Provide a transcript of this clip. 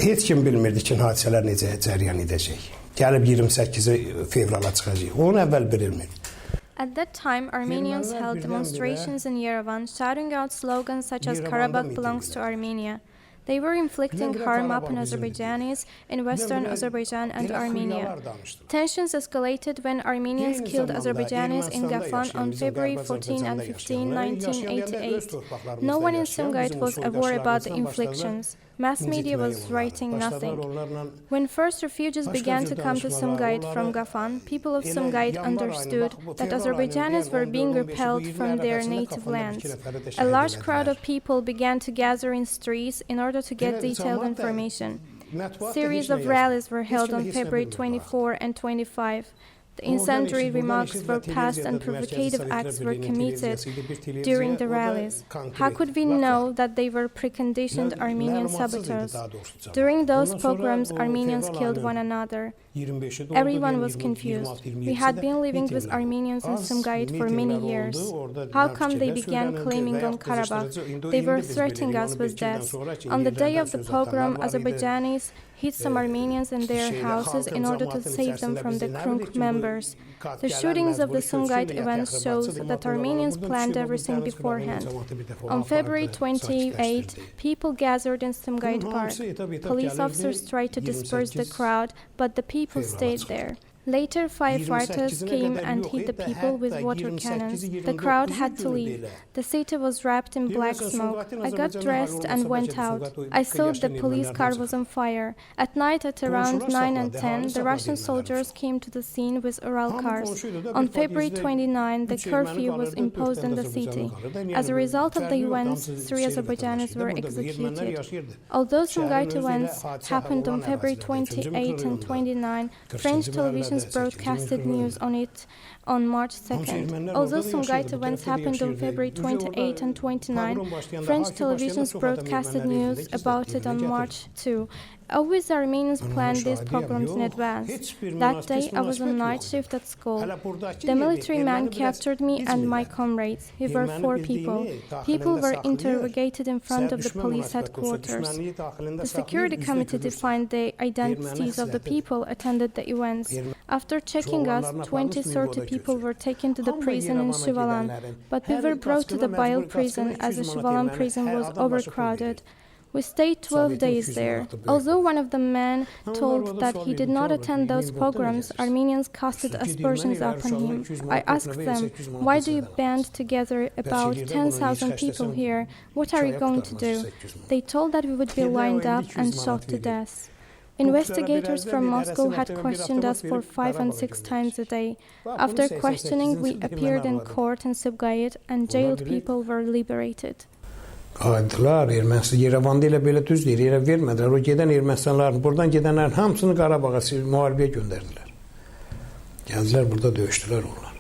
heç kim bilmirdi ki, hadisələr necə cəryan edəcək. Gəlib 28 fevrala çıxacaq. Onu əvvəl bilmirdi. At that time, Armenians held demonstrations in Yerevan, shouting out slogans such as Karabakh belongs to Armenia. They were inflicting harm upon Azerbaijanis in western Azerbaijan and Armenia. Tensions escalated when Armenians killed Azerbaijanis in Gafan on February 14 and 15, 1988. No one in Sumgayit was aware about the inflictions. Mass media was writing nothing. When first refugees began to come to Sumgayit from Gafan, people of Sumgayit understood that Azerbaijanis were being repelled from their native lands. A large crowd of people began to gather in streets in order to get detailed information. Series of rallies were held on February 24 and 25. The incendiary remarks were passed and provocative acts were committed during the rallies. How could we know that they were preconditioned Armenian saboteurs? During those pogroms, Armenians killed one another. Everyone was confused. We had been living with Armenians in Sumgayit for many years. How come they began claiming on Karabakh? They were threatening us with death. On the day of the pogrom, Azerbaijanis hit some Armenians in their houses in order to save them from the Krunk members. The shootings of the Sumgayit events shows that Armenians planned everything beforehand. On February 28, people gathered in Sumgayit Park. Police officers tried to disperse the crowd, but the people stayed there. Later, firefighters came and hit the people with water cannons. The crowd had to leave. The city was wrapped in black smoke. I got dressed and went out. I saw the police car was on fire. At night, at around 9 and 10, the Russian soldiers came to the scene with Ural cars. On February 29, the curfew was imposed in the city. As a result of the events, 3 Azerbaijanis were executed. Although Sumgayit events happened on February 28 and 29, French television broadcasted news on it on March 2nd. Although Sumgayit events happened on February 28 and 29, French televisions broadcasted news about it on March 2. Always Armenians planned these pogroms in advance. That day I was on night shift at school. The military man captured me and my comrades. We were 4 people. People were interrogated in front of the police headquarters. The security committee defined the identities of the people attended the events. After checking us, 20-30 people were taken to the prison in Shivalan, but we were brought to the Bayıl prison as the Shivalan prison was overcrowded. We stayed 12 days there. Although one of the men told that he did not attend those pogroms, Armenians casted aspersions upon him. I asked them, why do you band together about 10,000 people here? What are you going to do? They told that we would be lined up and shot to death. Investigators from Moscow had questioned us for 5 and 6 times a day. After questioning, we appeared in court in Sumgayit and jailed people were liberated. Qayıtdılar, Ermənistan Yerevanda ilə belə düz deyir, yerə vermədilər. O gedən Ermənistanların, buradan gedənlərin hamısını Qarabağa müharibəyə göndərdilər. Gəldilər, burada döyüşdülər onlar.